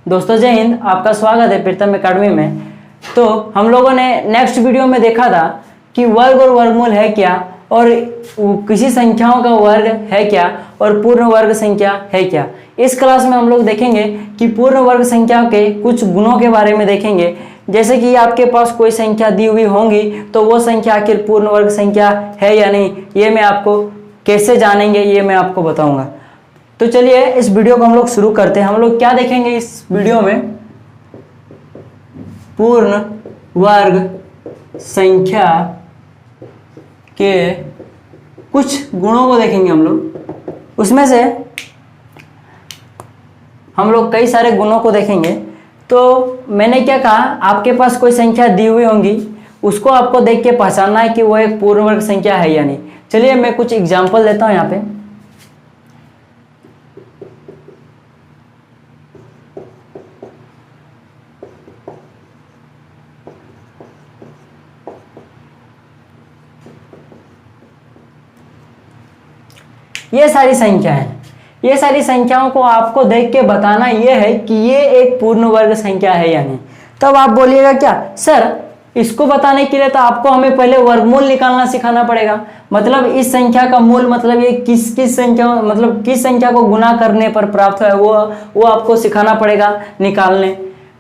दोस्तों जय हिंद, आपका स्वागत है प्रीतम एकेडमी में। तो हम लोगों ने नेक्स्ट वीडियो में देखा था कि वर्ग और वर्गमूल है क्या, और किसी संख्याओं का वर्ग है क्या, और पूर्ण वर्ग संख्या है क्या। इस क्लास में हम लोग देखेंगे कि पूर्ण वर्ग संख्या के कुछ गुणों के बारे में देखेंगे। जैसे कि आपके पास कोई संख्या दी हुई होंगी तो वो संख्या आखिर पूर्ण वर्ग संख्या है या नहीं, ये मैं आपको कैसे जानेंगे ये मैं आपको बताऊंगा। तो चलिए इस वीडियो को हम लोग शुरू करते हैं। हम लोग क्या देखेंगे इस वीडियो में, पूर्ण वर्ग संख्या के कुछ गुणों को देखेंगे हम लोग। उसमें से हम लोग कई सारे गुणों को देखेंगे। तो मैंने क्या कहा, आपके पास कोई संख्या दी हुई होंगी, उसको आपको देख के पहचानना है कि वो एक पूर्ण वर्ग संख्या है या नहीं। चलिए मैं कुछ एग्जांपल देता हूं यहाँ पे। ये सारी संख्याएं, ये सारी संख्याओं को आपको देख के बताना ये है कि ये एक पूर्ण वर्ग संख्या है या नहीं। तब आप बोलिएगा क्या सर, इसको बताने के लिए तो आपको हमें पहले वर्गमूल निकालना सिखाना पड़ेगा। मतलब इस संख्या का मूल, मतलब ये किस संख्या, मतलब किस संख्या को गुना करने पर प्राप्त है वो आपको सिखाना पड़ेगा निकालने।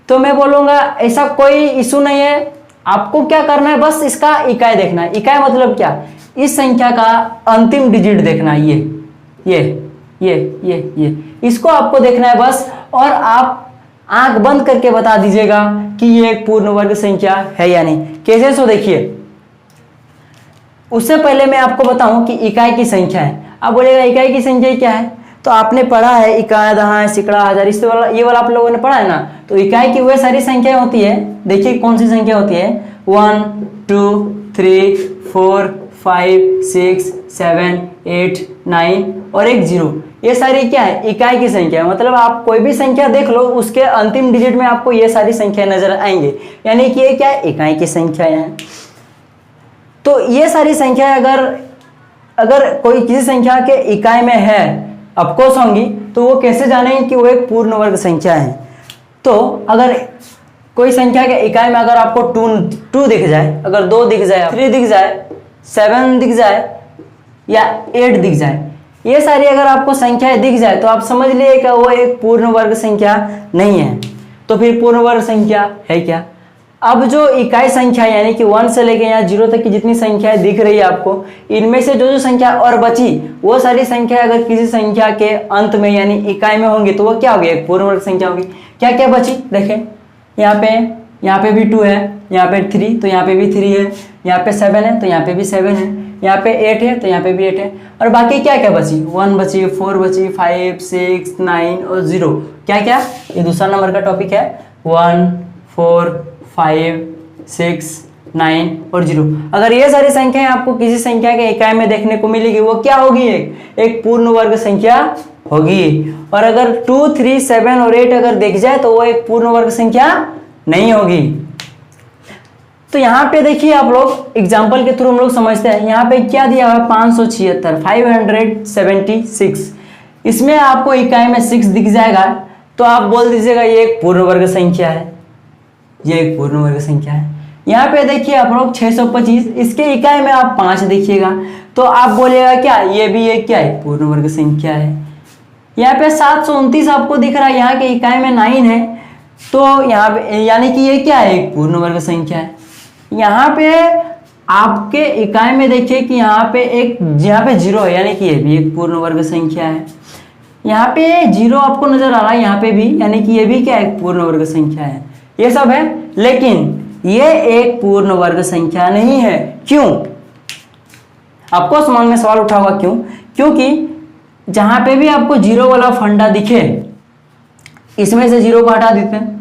तो मैं बोलूँगा ऐसा कोई इशू नहीं है, आपको क्या करना है, बस इसका इकाई देखना है। इकाई मतलब क्या, इस संख्या का अंतिम डिजिट देखना है, ये इसको आपको देखना है बस। और आप आंख बंद करके बता दीजिएगा कि ये एक पूर्ण वर्ग संख्या है या नहीं। कैसे, सो देखिए, उससे पहले मैं आपको बताऊं कि इकाई की संख्या है। आप बोलेगा इकाई की संख्या क्या है, तो आपने पढ़ा है इकाई, दहाई, सिकड़ा, हजार, इस वाला ये वाला आप लोगों ने पढ़ा है ना। तो इकाई की वह सारी संख्या होती है, देखिए कौन सी संख्या होती है, 1 2 3 4 5 6 7 8 9 और एक 0। ये सारी क्या है, इकाई की संख्या है। मतलब आप कोई भी संख्या देख लो, उसके अंतिम डिजिट में आपको ये सारी संख्या नजर आएंगे, यानी कि ये क्या है, इकाई की संख्या है। तो ये सारी संख्या अगर कोई किसी संख्या के इकाई में है, ऑफकोर्स होंगी, तो वो कैसे जानेंगे कि वो एक पूर्ण वर्ग संख्या है। तो अगर कोई संख्या के इकाई में अगर आपको 2 दिख जाए, अगर 2 दिख जाए, 3 दिख जाए, 7 दिख जाए या 8 दिख जाए, ये सारी अगर आपको संख्याएं दिख जाए तो आप समझ लिए कि वो एक पूर्ण वर्ग संख्या नहीं है। तो फिर पूर्ण वर्ग संख्या है क्या। अब जो इकाई संख्या यानी कि 1 से लेके यहाँ 0 तक की जितनी संख्याएं दिख रही है आपको, इनमें से जो संख्या और बची, वो सारी संख्या अगर किसी संख्या के अंत में यानी इकाई में होंगी तो वो क्या होगी, एक पूर्ण वर्ग संख्या होगी। क्या क्या बची देखें, यहाँ पे भी 2 है, यहाँ पे 3, तो यहाँ पे भी 3 है, यहाँ पे 7 है तो यहाँ पे भी 7 है, यहाँ पे 8 है तो यहाँ पे भी 8 है, और बाकी क्या क्या बची, 1 बची, 4 बची, 5 6 9 और 0। क्या क्या, ये दूसरा नंबर का टॉपिक है, 1 4 5 6 9 और 0। अगर ये सारी संख्याएं आपको किसी संख्या के इकाई में देखने को मिलेगी, वो क्या होगी, एक पूर्ण वर्ग संख्या होगी। और अगर 2 3 7 और 8 अगर देख जाए तो वो एक पूर्ण वर्ग संख्या नहीं होगी। तो यहाँ पे देखिए आप लोग एग्जाम्पल के थ्रू हम लोग समझते हैं। यहाँ पे क्या दिया हुआ है, 576, 576। इसमें आपको इकाई में 6 दिख जाएगा तो आप बोल दीजिएगा ये एक पूर्ण वर्ग संख्या है, ये एक पूर्ण वर्ग संख्या है। यहाँ पे देखिए आप लोग 625, इसके इकाई में आप 5 देखिएगा तो आप बोलिएगा क्या, ये भी एक क्या है, पूर्ण वर्ग संख्या है। यहाँ पे 729 आपको दिख रहा है, यहाँ के इकाई में 9 है, तो यहाँ पे यानी कि ये क्या है, एक पूर्ण वर्ग संख्या है। यहाँ पे आपके इकाई में देखिए कि यहाँ पे 0 है, यानी कि ये भी एक पूर्ण वर्ग संख्या है। यहाँ पे 0 आपको नजर आ रहा है, यहाँ पे भी, यानी कि ये भी क्या है, एक पूर्ण वर्ग संख्या है। ये सब है, लेकिन ये एक पूर्ण वर्ग संख्या नहीं है। क्यों, आपको मन में सवाल उठा होगा क्यों, क्योंकि जहां पे भी आपको 0 वाला फंडा दिखे, इसमें से 0 को हटा देते हैं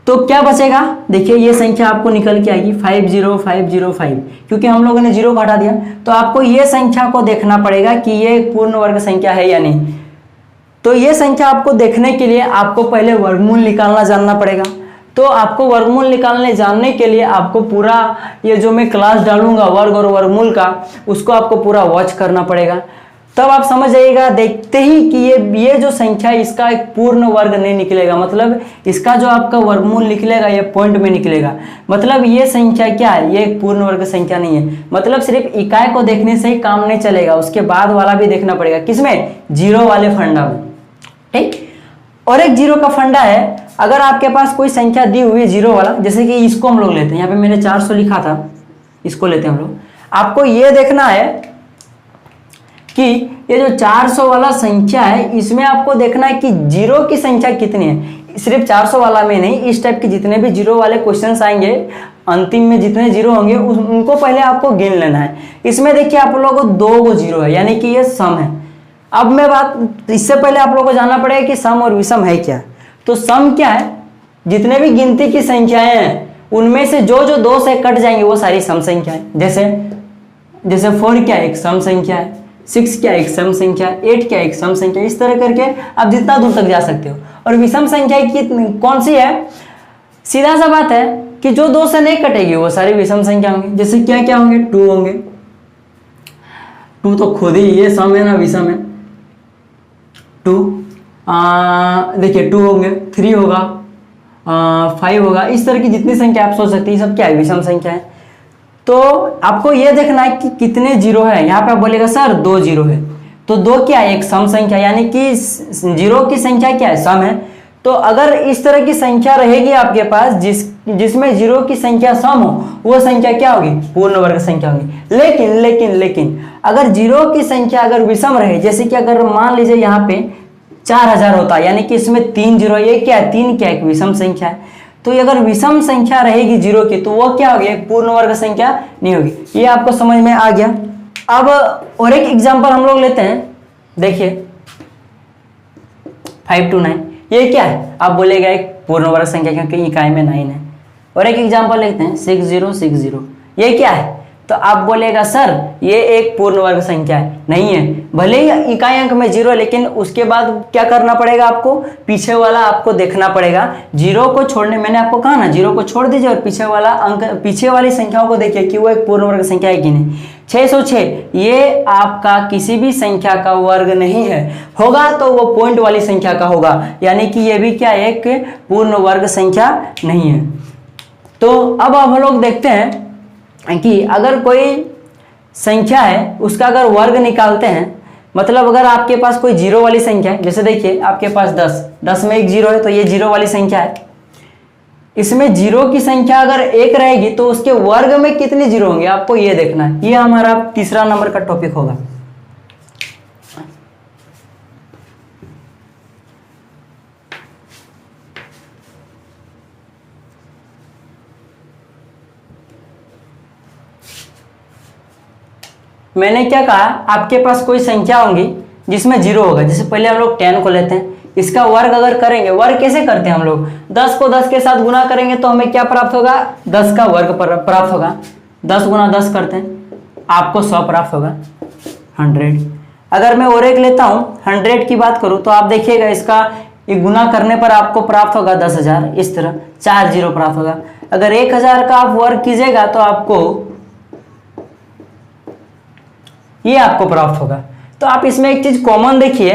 तो क्या बचेगा, देखिए ये संख्या आपको निकल के आएगी 50505, क्योंकि हम लोगों ने 0 को हटा दिया। तो आपको ये संख्या को देखना पड़ेगा कि ये पूर्ण वर्ग संख्या है या नहीं। तो ये संख्या आपको देखने के लिए आपको पहले वर्गमूल निकालना जानना पड़ेगा। तो आपको वर्गमूल निकालने जानने के लिए आपको पूरा ये जो मैं क्लास डालूंगा वर्ग और वर्गमूल का, उसको आपको पूरा वॉच करना पड़ेगा। तब आप समझ जाइएगा देखते ही कि ये जो संख्या है इसका एक पूर्ण वर्ग नहीं निकलेगा, मतलब इसका जो आपका वर्गमूल निकलेगा ये पॉइंट में निकलेगा, मतलब ये संख्या क्या है, ये एक पूर्ण वर्ग संख्या नहीं है। मतलब सिर्फ इकाई को देखने से ही काम नहीं चलेगा, उसके बाद वाला भी देखना पड़ेगा, किसमें, जीरो वाले फंडा में। ठीक, और एक जीरो का फंडा है, अगर आपके पास कोई संख्या दी हुई है जीरो वाला, जैसे कि इसको हम लोग लेते हैं, यहाँ पे मैंने 400 लिखा था, इसको लेते हैं हम लोग। आपको ये देखना है कि ये जो 400 वाला संख्या है इसमें आपको देखना है कि जीरो की संख्या कितनी है। सिर्फ 400 वाला में नहीं, इस टाइप के जितने भी जीरो वाले क्वेश्चंस आएंगे अंतिम में, जितने जीरो होंगे उनको पहले आपको गिन लेना है। इसमें देखिए आप लोगों को 2 गो जीरो है, यानी कि ये सम है। अब मैं बात, इससे पहले आप लोगों को जानना पड़ेगा कि सम और विषम है क्या। तो सम क्या है, जितने भी गिनती की संख्याएं हैं उनमें से जो जो 2 से कट जाएंगे वो सारी सम संख्याएं। जैसे 4 क्या एक सम संख्या है, 6 क्या एक सम संख्या है, 8 क्या एक सम संख्या, इस तरह करके आप जितना दूर तक जा सकते हो। और विषम संख्या की कौन सी है, सीधा सा बात है कि जो 2 से नहीं कटेगी वो सारी विषम संख्या होंगी। जैसे क्या क्या होंगे, 2 होंगे, 2 तो खुद ही ये सम है ना, विषम है। 2 देखिए 2 होंगे, 3 होगा, 5 होगा, इस तरह की जितनी संख्या आप सोच सकते हैं सब क्या है, विषम संख्या है। तो आपको यह देखना है कि कितने जीरो है। यहाँ पे आप बोलेगा सर 2 जीरो है, तो 2 क्या है, एक सम संख्या, यानी कि जीरो की संख्या क्या है, सम है। तो अगर इस तरह की संख्या रहेगी आपके पास जिसमें जीरो की संख्या सम हो, वो संख्या क्या होगी, पूर्ण वर्ग संख्या होगी। लेकिन अगर जीरो की संख्या अगर विषम रहे, जैसे कि अगर मान लीजिए यहाँ पे 4000 होता है, यानी कि इसमें 3 जीरो, ये क्या है, 3 क्या एक विषम संख्या है। तो अगर विषम संख्या रहेगी जीरो की तो वो क्या होगी, एक पूर्ण वर्ग संख्या नहीं होगी। ये आपको समझ में आ गया। अब और एक एग्जांपल हम लोग लेते हैं, देखिए 5 to 9, ये क्या है, आप बोलेगा एक पूर्ण वर्ग संख्या क्योंकि इकाई में 9 है। और एक एग्जांपल लेते हैं 6060, ये क्या है, तो आप बोलेगा सर ये एक पूर्ण वर्ग संख्या है, नहीं है। भले ही इकाई अंक में 0 है, लेकिन उसके बाद क्या करना पड़ेगा आपको, पीछे वाला आपको देखना पड़ेगा। जीरो को छोड़ने, मैंने आपको कहा ना जीरो को छोड़ दीजिए और पीछे वाला अंक, पीछे वाली संख्याओं को देखिए कि वो एक पूर्ण वर्ग संख्या है कि नहीं। 606 ये आपका किसी भी संख्या का वर्ग नहीं है, होगा तो वो पॉइंट वाली संख्या का होगा, यानी कि ये भी क्या एक पूर्ण वर्ग संख्या नहीं है। तो अब हम लोग देखते हैं कि अगर कोई संख्या है उसका अगर वर्ग निकालते हैं, मतलब अगर आपके पास कोई जीरो वाली संख्या है, जैसे देखिए आपके पास 10 में एक जीरो है, तो ये जीरो वाली संख्या है। इसमें जीरो की संख्या अगर 1 रहेगी तो उसके वर्ग में कितने जीरो होंगे, आपको ये देखना है। ये हमारा तीसरा नंबर का टॉपिक होगा। मैंने क्या कहा, आपके पास कोई संख्या होगी जिसमें जीरो होगा। जैसे पहले हम लोग 10 को लेते हैं, इसका वर्ग अगर करेंगे, वर्ग कैसे करते हैं हम लोग, 10 को 10 के साथ गुना करेंगे तो हमें क्या प्राप्त होगा, 10 का वर्ग प्राप्त होगा। 10 गुना 10 करते हैं, आपको 100 प्राप्त होगा, 100। अगर मैं और एक लेता हूँ 100 की बात करूँ तो आप देखिएगा इसका ये गुना करने पर आपको प्राप्त होगा 10,000, इस तरह 4 जीरो प्राप्त होगा। अगर 1000 का आप वर्ग कीजिएगा तो आपको ये आपको प्राप्त होगा। तो आप इसमें एक चीज कॉमन देखिए,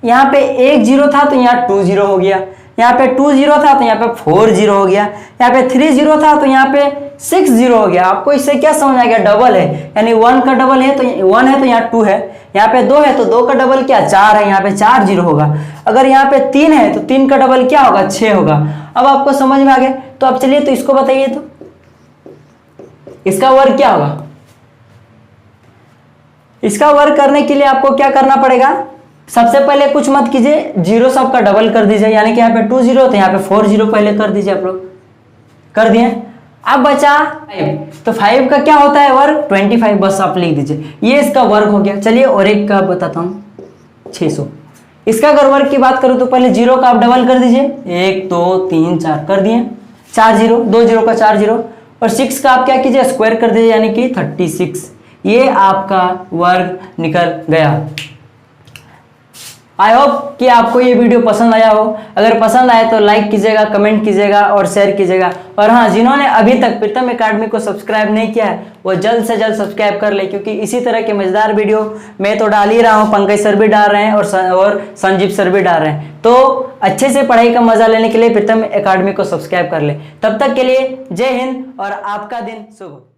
यहाँ पे 1 जीरो था तो यहाँ 2 जीरो हो गया, यहाँ पे 2 जीरो था तो यहाँ पे 4 जीरो हो गया, यहाँ पे 3 जीरो था तो यहाँ पे 6 जीरो हो गया। आपको इससे क्या समझ आ गया, डबल है, यानी 1 का डबल है तो 1 है तो यहाँ 2 है, यहाँ पे 2 है तो 2 का डबल क्या 4 है, यहाँ पे 4 जीरो होगा। अगर यहाँ पे 3 है तो 3 का डबल क्या होगा, 6 होगा। अब आपको समझ में आ गया। तो अब चलिए तो इसको बताइए, तो इसका वर्ग क्या होगा। इसका वर्ग करने के लिए आपको क्या करना पड़ेगा, सबसे पहले कुछ मत कीजिए, जीरो सबका डबल कर दीजिए, यानी कि यहाँ पे 2 जीरो तो यहाँ पे 4 जीरो पहले कर दीजिए। आप लोग कर दिए। अब बचा 5, तो 5 का क्या होता है वर्ग, 25, बस आप लिख दीजिए, ये इसका वर्ग हो गया। चलिए और एक का बताता हूँ, 600। इसका अगर वर्ग की बात करूँ तो पहले जीरो का आप डबल कर दीजिए, 1 2 3 4 कर दिए, 4 जीरो, 2 जीरो का 4 जीरो, और 6 का आप क्या कीजिए, स्क्वायर कर दीजिए, यानी कि 36। ये आपका वर्ग निकल गया। आई होप कि आपको ये वीडियो पसंद आया हो। अगर पसंद आए तो लाइक कीजिएगा, कमेंट कीजिएगा और शेयर कीजिएगा। और हाँ, जिन्होंने अभी तक प्रीतम एकेडमी को सब्सक्राइब नहीं किया है वो जल्द से जल्द सब्सक्राइब कर ले, क्योंकि इसी तरह के मजेदार वीडियो मैं तो डाल ही रहा हूँ, पंकज सर भी डाल रहे हैं और संजीव सर भी डाल रहे हैं। तो अच्छे से पढ़ाई का मजा लेने के लिए प्रीतम एकेडमी को सब्सक्राइब कर ले। तब तक के लिए जय हिंद और आपका दिन शुभ हो।